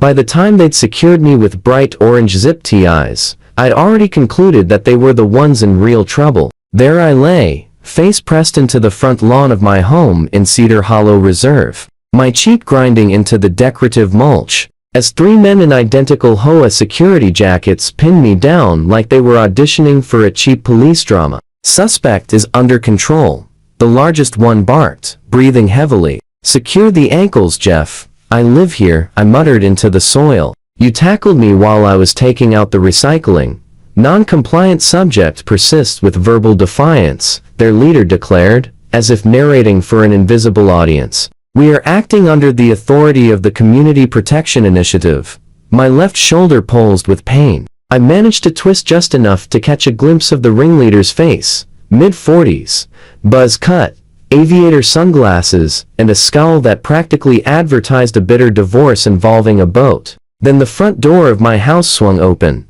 By the time they'd secured me with bright orange zip ties, I'd already concluded that they were the ones in real trouble. There I lay, face pressed into the front lawn of my home in Cedar Hollow Reserve, my cheek grinding into the decorative mulch, as three men in identical HOA security jackets pinned me down like they were auditioning for a cheap police drama. "Suspect is under control," the largest one barked, breathing heavily. "Secure the ankles, Jeff. I live here," I muttered into the soil. "You tackled me while I was taking out the recycling." Non-compliant subject persists with verbal defiance, their leader declared, as if narrating for an invisible audience. "We are acting under the authority of the Community Protection Initiative." My left shoulder pulsed with pain. I managed to twist just enough to catch a glimpse of the ringleader's face, mid-40s, buzz cut, aviator sunglasses, and a scowl that practically advertised a bitter divorce involving a boat. Then the front door of my house swung open.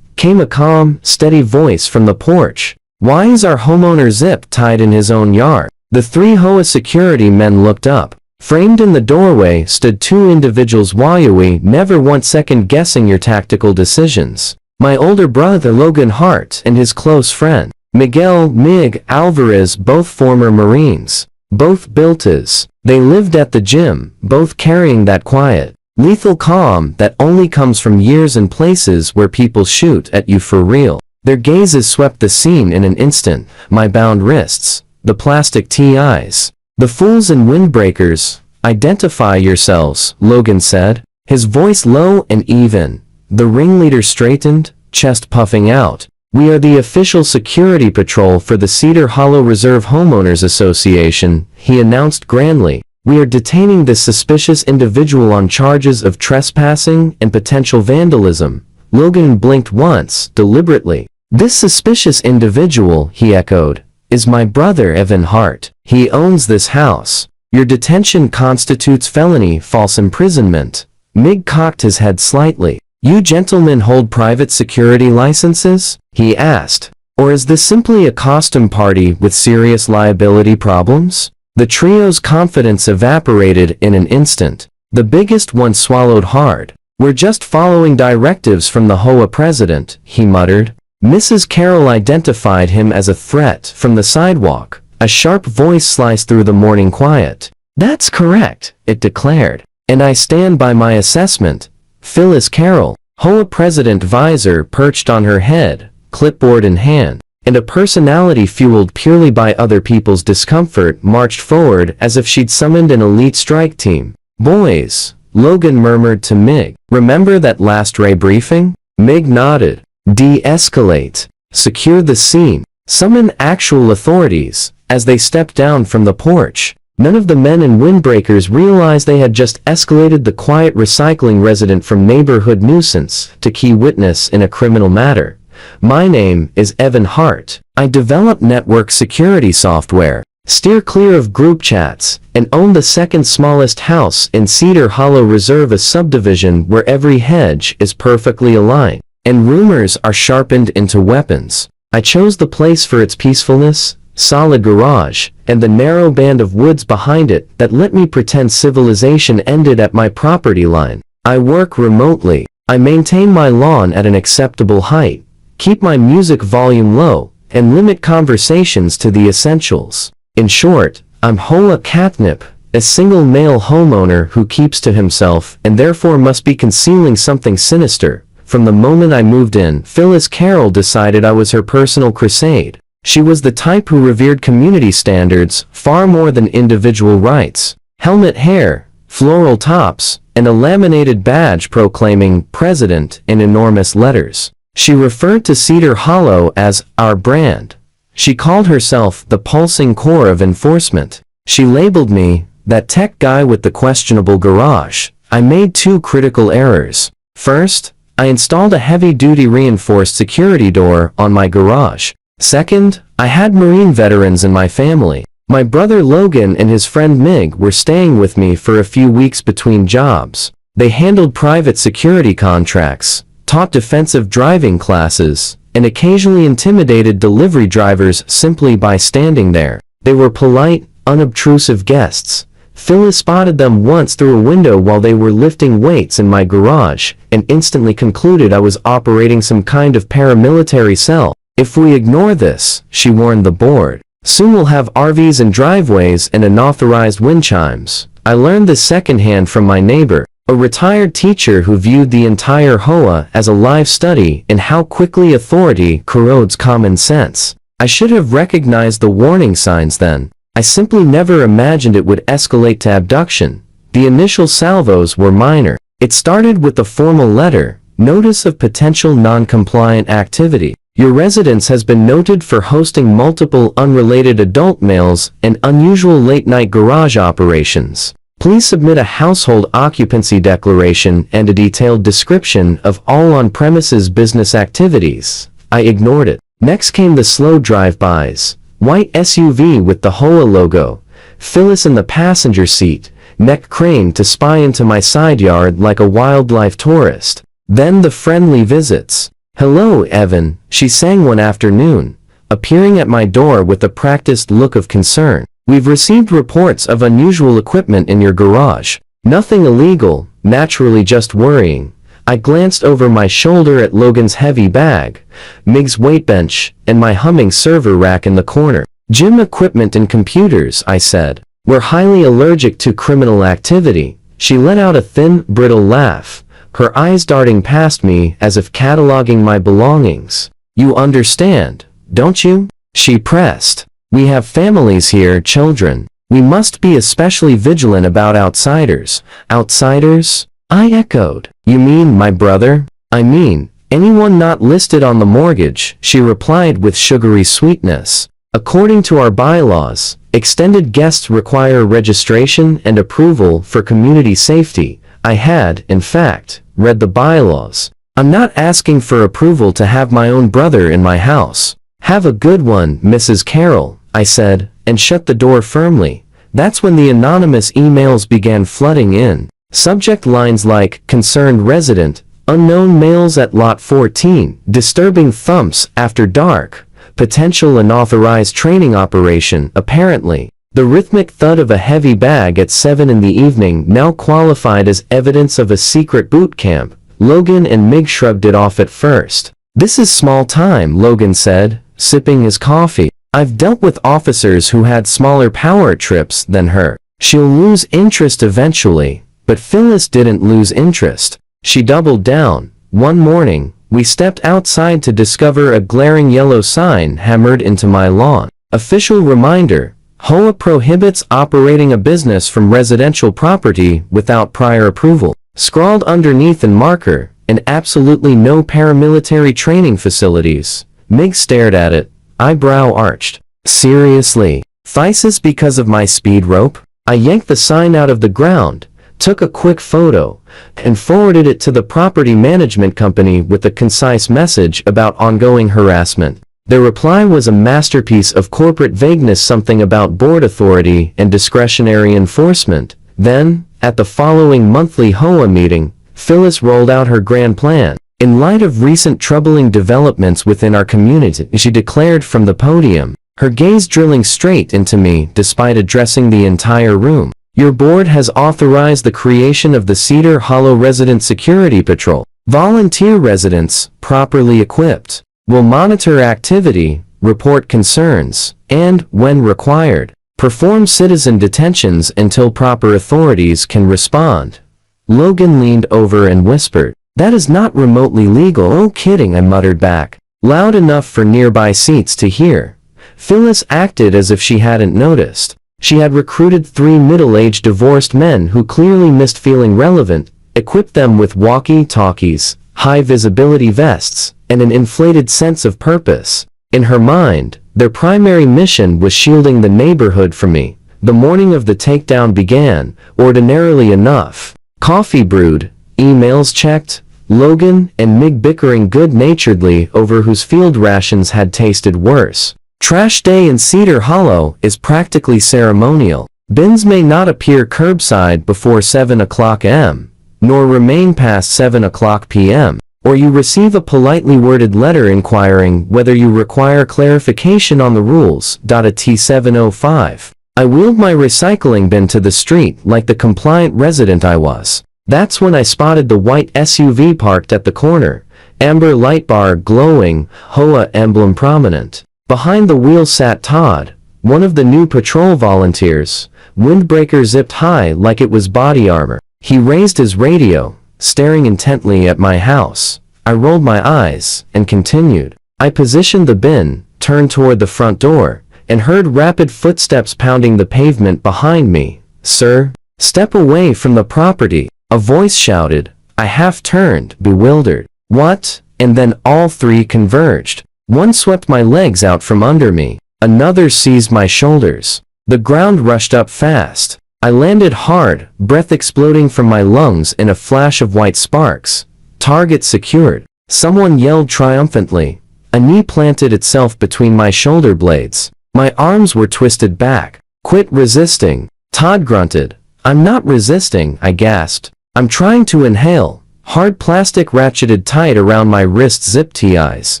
Came a calm, steady voice from the porch. "Why is our homeowner zip tied in his own yard?" The three HOA security men looked up. Framed in the doorway stood two individuals Wayawi, never once second-guessing your tactical decisions. My older brother Logan Hart and his close friend, Miguel "Mig" Alvarez, both former Marines. Both built as. They lived at the gym, both carrying that quiet, lethal calm that only comes from years and places where people shoot at you for real. Their gazes swept the scene in an instant, my bound wrists, the plastic TIs. "The fools and windbreakers, identify yourselves," Logan said, his voice low and even. The ringleader straightened, chest puffing out. "We are the official security patrol for the Cedar Hollow Reserve Homeowners Association," he announced grandly. "We are detaining this suspicious individual on charges of trespassing and potential vandalism." Logan blinked once, deliberately. "This suspicious individual," he echoed, "is my brother Evan Hart. He owns this house. Your detention constitutes felony false imprisonment." Mig cocked his head slightly. "You gentlemen hold private security licenses?" he asked. "Or is this simply a costume party with serious liability problems?" The trio's confidence evaporated in an instant. The biggest one swallowed hard. "We're just following directives from the HOA president," he muttered. Mrs. Carroll identified him as a threat from the sidewalk. A sharp voice sliced through the morning quiet. "That's correct," it declared. "And I stand by my assessment." Phyllis Carroll, HOA president, visor perched on her head, clipboard in hand, and a personality fueled purely by other people's discomfort, marched forward as if she'd summoned an elite strike team. "Boys," Logan murmured to Mig, "remember that last Ray briefing?" Mig nodded. "De-escalate. Secure the scene. Summon actual authorities." As they stepped down from the porch, none of the men in windbreakers realized they had just escalated the quiet recycling resident from neighborhood nuisance to key witness in a criminal matter. "My name is Evan Hart. I develop network security software, steer clear of group chats, and own the second smallest house in Cedar Hollow Reserve, a subdivision where every hedge is perfectly aligned, and rumors are sharpened into weapons. I chose the place for its peacefulness, solid garage, and the narrow band of woods behind it that let me pretend civilization ended at my property line. I work remotely. I maintain my lawn at an acceptable height, keep my music volume low, and limit conversations to the essentials. In short, I'm HOA catnip, a single male homeowner who keeps to himself and therefore must be concealing something sinister. From the moment I moved in, Phyllis Carroll decided I was her personal crusade. She was the type who revered community standards far more than individual rights. Helmet hair, floral tops, and a laminated badge proclaiming "President" in enormous letters. She referred to Cedar Hollow as our brand. She called herself the pulsing core of enforcement. She labeled me that tech guy with the questionable garage. I made two critical errors. First, I installed a heavy-duty reinforced security door on my garage. Second, I had Marine veterans in my family. My brother Logan and his friend Mig were staying with me for a few weeks between jobs. They handled private security contracts, taught defensive driving classes, and occasionally intimidated delivery drivers simply by standing there. They were polite, unobtrusive guests, Phyllis spotted them once through a window while they were lifting weights in my garage, and instantly concluded I was operating some kind of paramilitary cell. If we ignore this, she warned the board, soon we'll have RVs and driveways and unauthorized wind chimes. I learned this secondhand from my neighbor, a retired teacher who viewed the entire HOA as a live study in how quickly authority corrodes common sense. I should have recognized the warning signs then. I simply never imagined it would escalate to abduction. The initial salvos were minor. It started with a formal letter, notice of potential non-compliant activity. Your residence has been noted for hosting multiple unrelated adult males and unusual late-night garage operations. Please submit a household occupancy declaration and a detailed description of all on-premises business activities. I ignored it. Next came the slow drive-bys. White SUV with the HOA logo. Phyllis in the passenger seat, neck craned to spy into my side yard like a wildlife tourist. Then the friendly visits. Hello, Evan, she sang one afternoon, appearing at my door with a practiced look of concern. We've received reports of unusual equipment in your garage. Nothing illegal, naturally just worrying. I glanced over my shoulder at Logan's heavy bag, Mig's weight bench, and my humming server rack in the corner. Gym equipment and computers, I said. We're highly allergic to criminal activity. She let out a thin, brittle laugh, her eyes darting past me as if cataloging my belongings. You understand, don't you? She pressed. We have families here, children. We must be especially vigilant about outsiders. Outsiders? I echoed. You mean my brother? I mean, anyone not listed on the mortgage, she replied with sugary sweetness. According to our bylaws, extended guests require registration and approval for community safety. I had, in fact, read the bylaws. I'm not asking for approval to have my own brother in my house. Have a good one, Mrs. Carroll, I said, and shut the door firmly. That's when the anonymous emails began flooding in. Subject lines like, concerned resident, unknown males at lot 14, disturbing thumps after dark, potential unauthorized training operation, apparently. The rhythmic thud of a heavy bag at 7 in the evening now qualified as evidence of a secret boot camp. Logan and Mig shrugged it off at first. This is small time, Logan said, sipping his coffee. I've dealt with officers who had smaller power trips than her. She'll lose interest eventually. But Phyllis didn't lose interest. She doubled down. One morning, we stepped outside to discover a glaring yellow sign hammered into my lawn. Official reminder, HOA prohibits operating a business from residential property without prior approval. Scrawled underneath in marker, and absolutely no paramilitary training facilities. Mig stared at it, eyebrow arched. Seriously? Physis because of my speed rope? I yanked the sign out of the ground, took a quick photo, and forwarded it to the property management company with a concise message about ongoing harassment. Their reply was a masterpiece of corporate vagueness, something about board authority and discretionary enforcement. Then, at the following monthly HOA meeting, Phyllis rolled out her grand plan. In light of recent troubling developments within our community, she declared from the podium, her gaze drilling straight into me despite addressing the entire room. Your board has authorized the creation of the Cedar Hollow Resident Security Patrol. Volunteer residents, properly equipped, will monitor activity, report concerns, and, when required, perform citizen detentions until proper authorities can respond. Logan leaned over and whispered, that is not remotely legal. Oh, kidding, I muttered back, loud enough for nearby seats to hear. Phyllis acted as if she hadn't noticed. She had recruited 3 middle-aged divorced men who clearly missed feeling relevant, equipped them with walkie-talkies, high-visibility vests, and an inflated sense of purpose. In her mind, their primary mission was shielding the neighborhood from me. The morning of the takedown began, ordinarily enough. Coffee brewed, emails checked, Logan and Mig bickering good-naturedly over whose field rations had tasted worse. Trash day in Cedar Hollow is practically ceremonial. Bins may not appear curbside before 7 o'clock am, nor remain past 7 o'clock p.m., or you receive a politely worded letter inquiring whether you require clarification on the rules. A T705. I wheeled my recycling bin to the street like the compliant resident I was. That's when I spotted the white SUV parked at the corner, amber light bar glowing, HOA emblem prominent. Behind the wheel sat Todd, one of the new patrol volunteers, windbreaker zipped high like it was body armor. He raised his radio, staring intently at my house. I rolled my eyes and continued. I positioned the bin, turned toward the front door, and heard rapid footsteps pounding the pavement behind me. "Sir, step away from the property," a voice shouted. I half turned, bewildered. What? And then all three converged. One swept my legs out from under me. Another seized my shoulders. The ground rushed up fast. I landed hard, breath exploding from my lungs in a flash of white sparks. Target secured. Someone yelled triumphantly. A knee planted itself between my shoulder blades. My arms were twisted back. "Quit resisting," Todd grunted. "I'm not resisting," I gasped. "I'm trying to inhale." Hard plastic ratcheted tight around my wrist zip ties.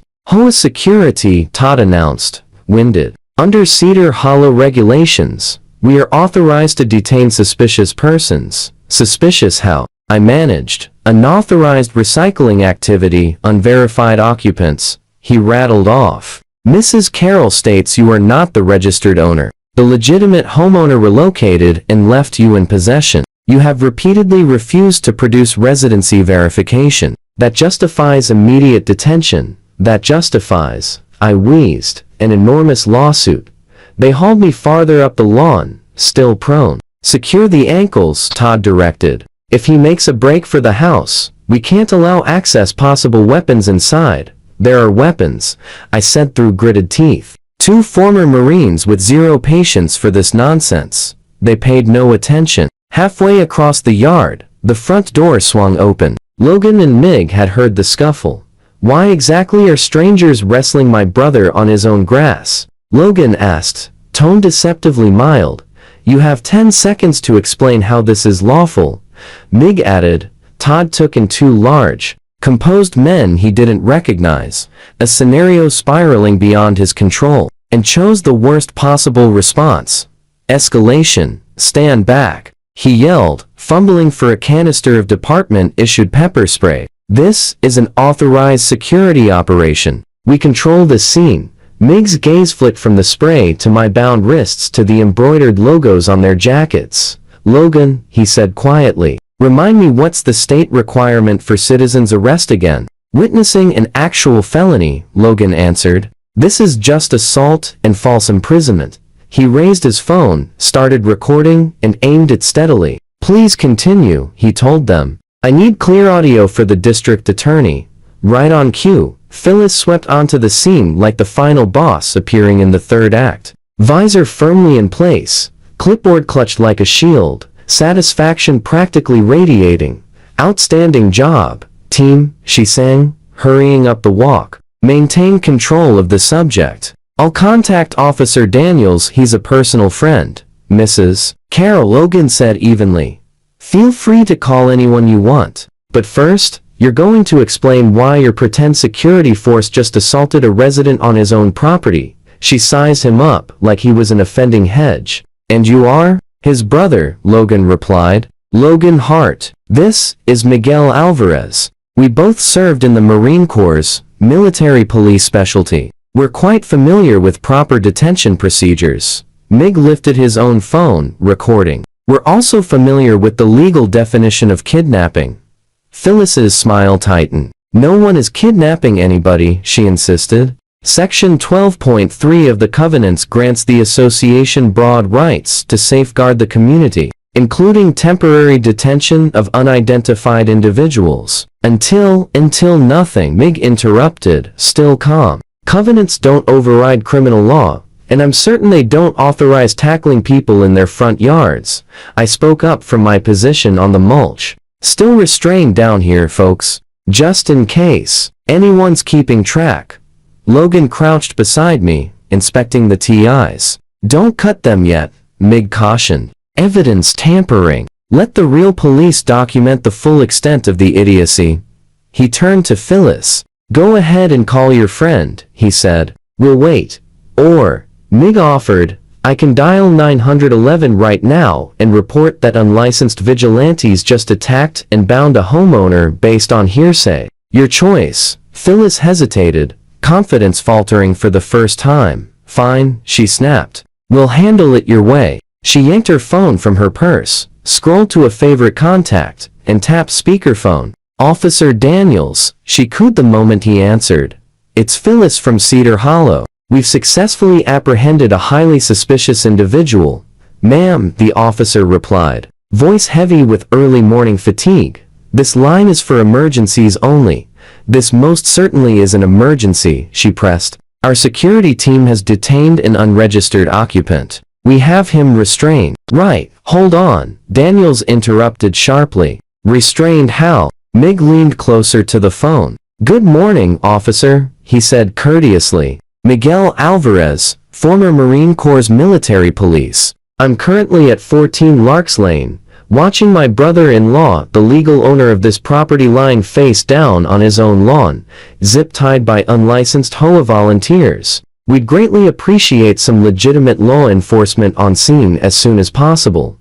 "HOA security," Todd announced, winded. "Under Cedar Hollow regulations, we are authorized to detain suspicious persons." "Suspicious how?" I managed. "Unauthorized recycling activity, unverified occupants," he rattled off. "Mrs. Carroll states you are not the registered owner. The legitimate homeowner relocated and left you in possession. You have repeatedly refused to produce residency verification. That justifies immediate detention. That justifies," I wheezed, "an enormous lawsuit." They hauled me farther up the lawn, still prone. "Secure the ankles," Todd directed. "If he makes a break for the house, we can't allow access possible weapons inside." "There are weapons," I said through gritted teeth. "Two former Marines with zero patience for this nonsense." They paid no attention. Halfway across the yard, the front door swung open. Logan and Mig had heard the scuffle. "Why exactly are strangers wrestling my brother on his own grass?" Logan asked, tone deceptively mild. "You have 10 seconds to explain how this is lawful." Mig added. Todd took in two large, composed men he didn't recognize, a scenario spiraling beyond his control, and chose the worst possible response. "Escalation, stand back," he yelled, fumbling for a canister of department-issued pepper spray. "This is an authorized security operation. We control this scene." Mig's gaze flicked from the spray to my bound wrists to the embroidered logos on their jackets. "Logan," he said quietly, "remind me what's the state requirement for citizen's arrest again?" "Witnessing an actual felony," Logan answered. "This is just assault and false imprisonment." He raised his phone, started recording, and aimed it steadily. "Please continue," he told them. "I need clear audio for the district attorney." Right on cue, Phyllis swept onto the scene like the final boss appearing in the third act. Visor firmly in place, clipboard clutched like a shield, satisfaction practically radiating. "Outstanding job, team," she sang, hurrying up the walk. "Maintain control of the subject. I'll contact Officer Daniels, he's a personal friend." "Mrs. Carroll," Logan said evenly. "Feel free to call anyone you want. But first, you're going to explain why your pretend security force just assaulted a resident on his own property." She sized him up like he was an offending hedge. "And you are?" "His brother," Logan replied. "Logan Hart. This is Miguel Alvarez. We both served in the Marine Corps' military police specialty. We're quite familiar with proper detention procedures." Mig lifted his own phone, recording. "We're also familiar with the legal definition of kidnapping." Phyllis's smile tightened. "No one is kidnapping anybody," she insisted. "Section 12.3 of the Covenants grants the association broad rights to safeguard the community, including temporary detention of unidentified individuals. Until nothing," Mig interrupted, still calm. "Covenants don't override criminal law, and I'm certain they don't authorize tackling people in their front yards." I spoke up from my position on the mulch. "Still restrained down here, folks. Just in case anyone's keeping track." Logan crouched beside me, inspecting the TIs. "Don't cut them yet," Mig cautioned. "Evidence tampering. Let the real police document the full extent of the idiocy." He turned to Phyllis. "Go ahead and call your friend," he said. "We'll wait." "Or," Mig offered, I can dial 911 right now and report that unlicensed vigilantes just attacked and bound a homeowner based on hearsay. Your choice. Phyllis hesitated, confidence faltering for the first time. Fine, she snapped. We'll handle it your way. She yanked her phone from her purse, scrolled to a favorite contact, and tapped speakerphone. Officer Daniels, she cooed the moment he answered. It's Phyllis from Cedar Hollow. We've successfully apprehended a highly suspicious individual. Ma'am, the officer replied, voice heavy with early morning fatigue. This line is for emergencies only. This most certainly is an emergency, she pressed. Our security team has detained an unregistered occupant. We have him restrained. Right, hold on, Daniels interrupted sharply. Restrained how? Mig leaned closer to the phone. Good morning, officer, he said courteously. Miguel Alvarez, former Marine Corps military police. I'm currently at 14 Larks Lane, watching my brother-in-law, the legal owner of this property, lying face down on his own lawn, zip-tied by unlicensed HOA volunteers. We'd greatly appreciate some legitimate law enforcement on scene as soon as possible.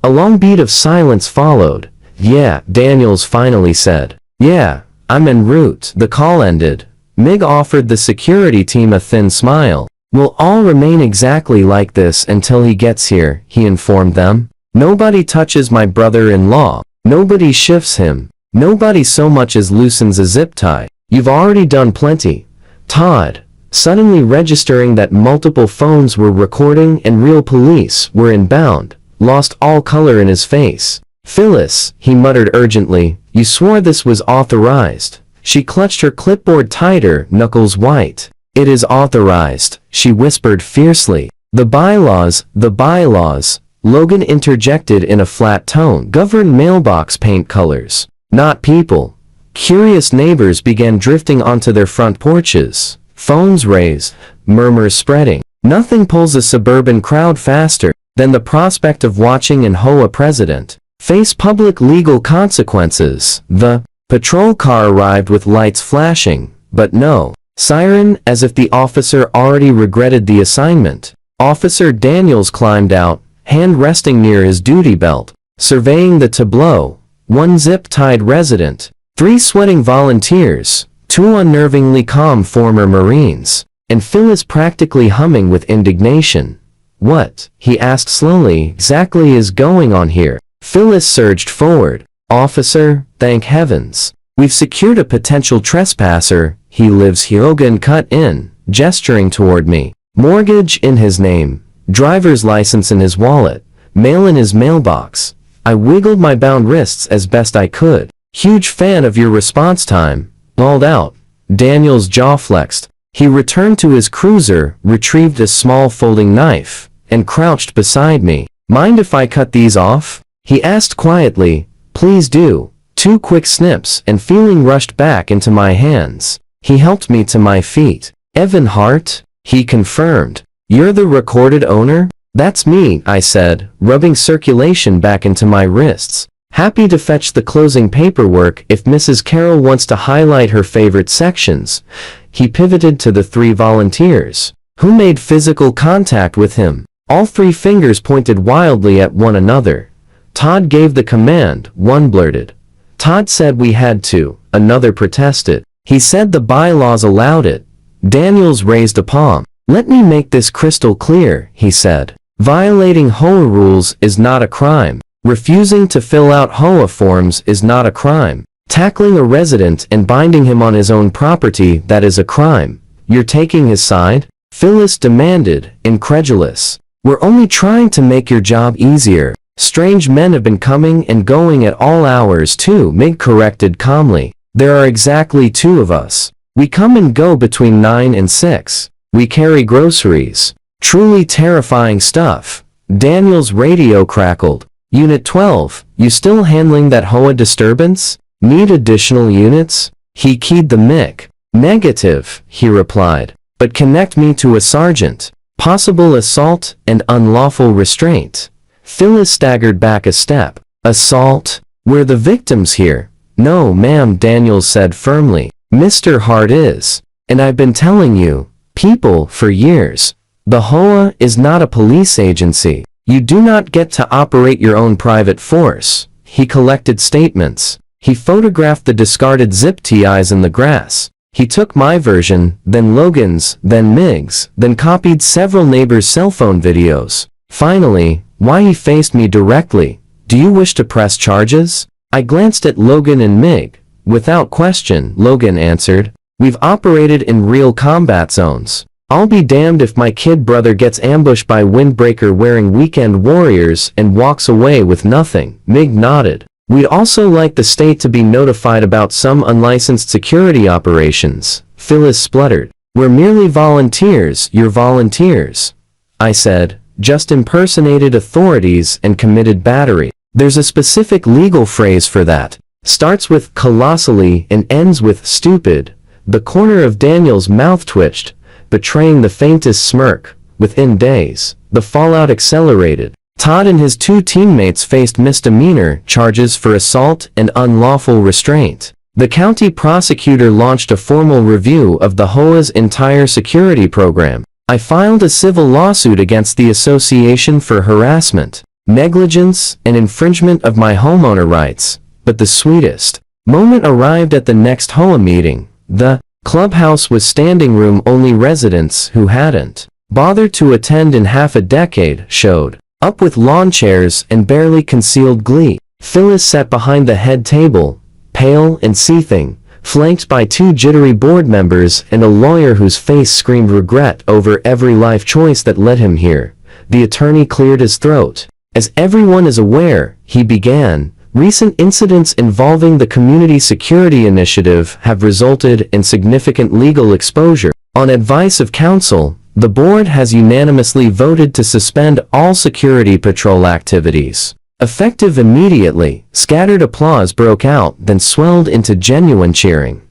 A long beat of silence followed. Yeah, Daniels finally said. Yeah, I'm en route. The call ended. Mig offered the security team a thin smile. We'll all remain exactly like this until he gets here, he informed them. Nobody touches my brother-in-law. Nobody shifts him. Nobody so much as loosens a zip tie. You've already done plenty. Todd, suddenly registering that multiple phones were recording and real police were inbound, lost all color in his face. Phyllis, he muttered urgently, you swore this was authorized. She clutched her clipboard tighter, knuckles white. It is authorized, she whispered fiercely. The bylaws, Logan interjected in a flat tone, govern mailbox paint colors, not people. Curious neighbors began drifting onto their front porches. Phones raised, murmurs spreading. Nothing pulls a suburban crowd faster than the prospect of watching an HOA president face public legal consequences. The patrol car arrived with lights flashing, but no siren, as if the officer already regretted the assignment. Officer Daniels climbed out, hand resting near his duty belt, surveying the tableau. One zip-tied resident, 3 sweating volunteers, 2 unnervingly calm former Marines, and Phyllis practically humming with indignation. What, he asked slowly, exactly is going on here? Phyllis surged forward. Officer, thank heavens. We've secured a potential trespasser. He lives here. Logan cut in, gesturing toward me. Mortgage in his name, driver's license in his wallet, mail in his mailbox. I wiggled my bound wrists as best I could. Huge fan of your response time. Bawled out. Daniel's jaw flexed. He returned to his cruiser, retrieved a small folding knife, and crouched beside me. Mind if I cut these off? He asked quietly. Please do. 2 quick snips and feeling rushed back into my hands. He helped me to my feet. Evan Hart? He confirmed. You're the recorded owner? That's me, I said, rubbing circulation back into my wrists. Happy to fetch the closing paperwork if Mrs. Carroll wants to highlight her favorite sections. He pivoted to the 3 volunteers. Who made physical contact with him? All 3 fingers pointed wildly at one another. Todd gave the command, one blurted. Todd said we had to, another protested. He said the bylaws allowed it. Daniels raised a palm. Let me make this crystal clear, he said. Violating HOA rules is not a crime. Refusing to fill out HOA forms is not a crime. Tackling a resident and binding him on his own property, that is a crime. You're taking his side? Phyllis demanded, incredulous. We're only trying to make your job easier. Strange men have been coming and going at all hours too, Mig corrected calmly. There are exactly 2 of us. We come and go between 9 and 6. We carry groceries. Truly terrifying stuff. Daniel's radio crackled. Unit 12, you still handling that HOA disturbance? Need additional units? He keyed the mic. Negative, he replied. But connect me to a sergeant. Possible assault and unlawful restraint. Phyllis staggered back a step. Assault? We're the victims here. No, ma'am, Daniels said firmly. Mr. Hart is. And I've been telling you, people, for years. The HOA is not a police agency. You do not get to operate your own private force. He collected statements. He photographed the discarded zip ties in the grass. He took my version, then Logan's, then Mig's, then copied several neighbors' cell phone videos. Finally, why he faced me directly. Do you wish to press charges? I glanced at Logan and Mig. Without question, Logan answered. We've operated in real combat zones. I'll be damned if my kid brother gets ambushed by windbreaker wearing weekend warriors and walks away with nothing. Mig nodded. We'd also like the state to be notified about some unlicensed security operations. Phyllis spluttered. We're merely volunteers. You're volunteers. I said. Just impersonated authorities and committed battery. There's a specific legal phrase for that. Starts with colossally and ends with stupid. The corner of Daniel's mouth twitched, betraying the faintest smirk. Within days, the fallout accelerated. Todd and his 2 teammates faced misdemeanor charges for assault and unlawful restraint. The county prosecutor launched a formal review of the HOA's entire security program. I filed a civil lawsuit against the association for harassment, negligence, and infringement of my homeowner rights. But the sweetest moment arrived at the next HOA meeting. The clubhouse was standing room only. Residents who hadn't bothered to attend in half a decade showed up with lawn chairs and barely concealed glee. Phyllis sat behind the head table, pale and seething, flanked by 2 jittery board members and a lawyer whose face screamed regret over every life choice that led him here. The attorney cleared his throat. As everyone is aware, he began, recent incidents involving the Community Security Initiative have resulted in significant legal exposure. On advice of counsel, the board has unanimously voted to suspend all security patrol activities. Effective immediately, scattered applause broke out, then swelled into genuine cheering.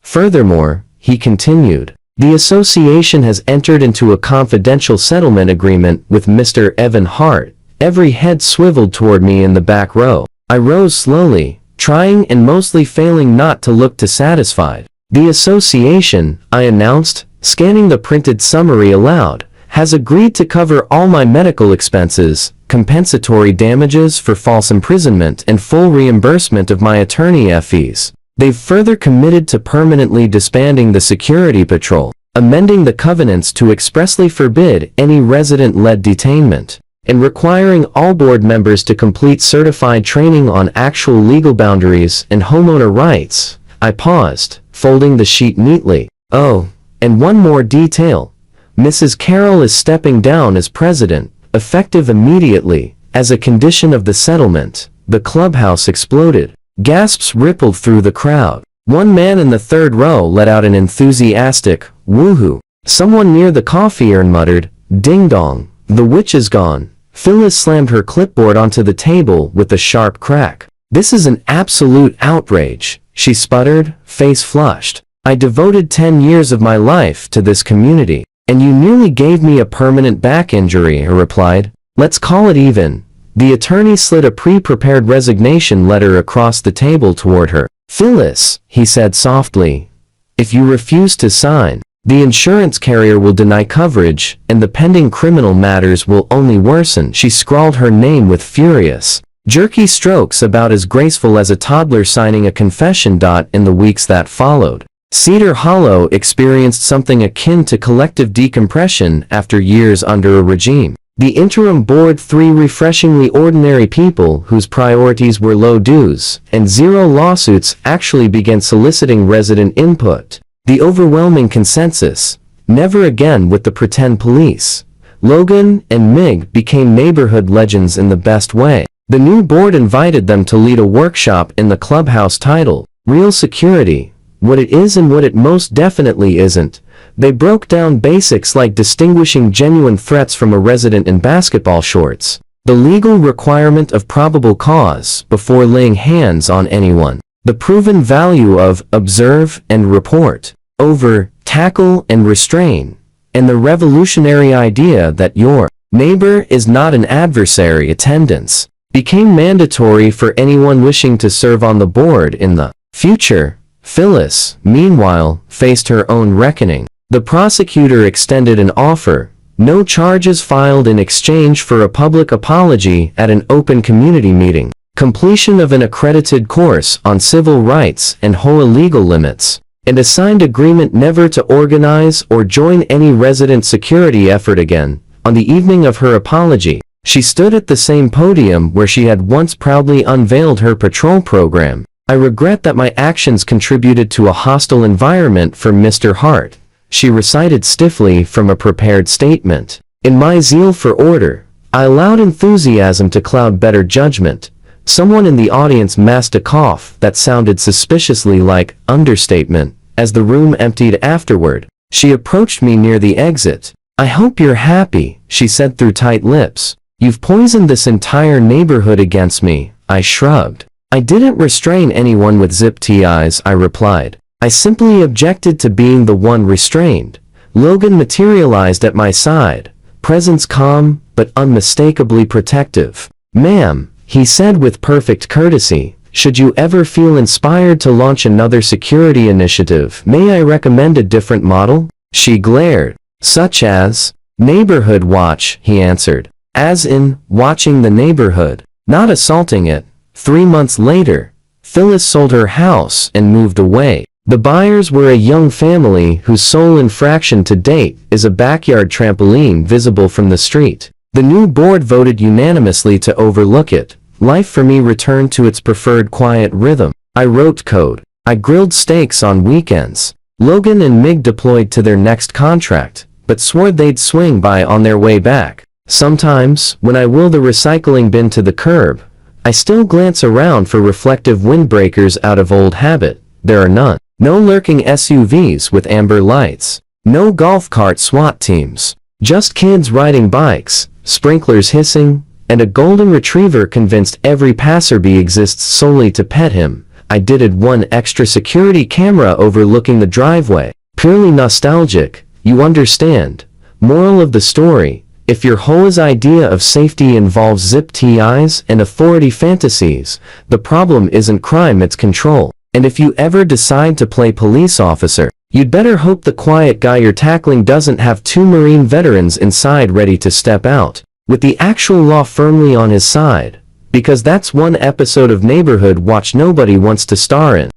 Furthermore, he continued, the association has entered into a confidential settlement agreement with Mr. Evan Hart. Every head swiveled toward me in the back row. I rose slowly, trying and mostly failing not to look dissatisfied. The association, I announced, scanning the printed summary aloud, has agreed to cover all my medical expenses, compensatory damages for false imprisonment, and full reimbursement of my attorney fees. They've further committed to permanently disbanding the security patrol, amending the covenants to expressly forbid any resident-led detainment, and requiring all board members to complete certified training on actual legal boundaries and homeowner rights. I paused, folding the sheet neatly. Oh, and one more detail. Mrs. Carroll is stepping down as president, effective immediately. As a condition of the settlement, the clubhouse exploded. Gasps rippled through the crowd. One man in the third row let out an enthusiastic, woohoo. Someone near the coffee urn muttered, ding dong, the witch is gone. Phyllis slammed her clipboard onto the table with a sharp crack. This is an absolute outrage, she sputtered, face flushed. I devoted 10 years of my life to this community, and you nearly gave me a permanent back injury, I replied. Let's call it even. The attorney slid a pre-prepared resignation letter across the table toward her. Phyllis, he said softly, if you refuse to sign, the insurance carrier will deny coverage, and the pending criminal matters will only worsen. She scrawled her name with furious, jerky strokes about as graceful as a toddler signing a confession. In the weeks that followed, Cedar Hollow experienced something akin to collective decompression after years under a regime. The interim board, 3 refreshingly ordinary people whose priorities were low dues and 0 lawsuits, actually began soliciting resident input. The overwhelming consensus, never again with the pretend police. Logan and Mig became neighborhood legends in the best way. The new board invited them to lead a workshop in the clubhouse titled, Real Security, What It Is and What It Most Definitely Isn't. They broke down basics like distinguishing genuine threats from a resident in basketball shorts, the legal requirement of probable cause before laying hands on anyone, the proven value of observe and report over tackle and restrain, and the revolutionary idea that your neighbor is not an adversary. Attendance became mandatory for anyone wishing to serve on the board in the future. Phyllis, meanwhile, faced her own reckoning. The prosecutor extended an offer, No charges filed in exchange for a public apology at an open community meeting. Completion of an accredited course on civil rights and HOA legal limits. And a signed agreement never to organize or join any resident security effort again. On the evening of her apology, she stood at the same podium where she had once proudly unveiled her patrol program. I regret that my actions contributed to a hostile environment for Mr. Hart, she recited stiffly from a prepared statement. In my zeal for order, I allowed enthusiasm to cloud better judgment. Someone in the audience masked a cough that sounded suspiciously like understatement. As the room emptied afterward, she approached me near the exit. I hope you're happy, she said through tight lips. You've poisoned this entire neighborhood against me. I shrugged. I didn't restrain anyone with zip ties, I replied. I simply objected to being the one restrained. Logan materialized at my side, presence calm but unmistakably protective. Ma'am, he said with perfect courtesy, should you ever feel inspired to launch another security initiative, may I recommend a different model? She glared. Such as? Neighborhood watch, he answered. As in, watching the neighborhood, not assaulting it. 3 months later, Phyllis sold her house and moved away. The buyers were a young family whose sole infraction to date is a backyard trampoline visible from the street. The new board voted unanimously to overlook it. Life for me returned to its preferred quiet rhythm. I wrote code. I grilled steaks on weekends. Logan and Mig deployed to their next contract, but swore they'd swing by on their way back. Sometimes, when I wheel the recycling bin to the curb, I still glance around for reflective windbreakers out of old habit. There are none. No lurking SUVs with amber lights. No golf cart SWAT teams. Just kids riding bikes, sprinklers hissing, and a golden retriever convinced every passerby exists solely to pet him. I did one extra security camera overlooking the driveway. Purely nostalgic, you understand. Moral of the story, if your HOA's idea of safety involves zip ties and authority fantasies, the problem isn't crime, it's control. And if you ever decide to play police officer, you'd better hope the quiet guy you're tackling doesn't have 2 Marine veterans inside ready to step out, with the actual law firmly on his side, because that's one episode of Neighborhood Watch nobody wants to star in.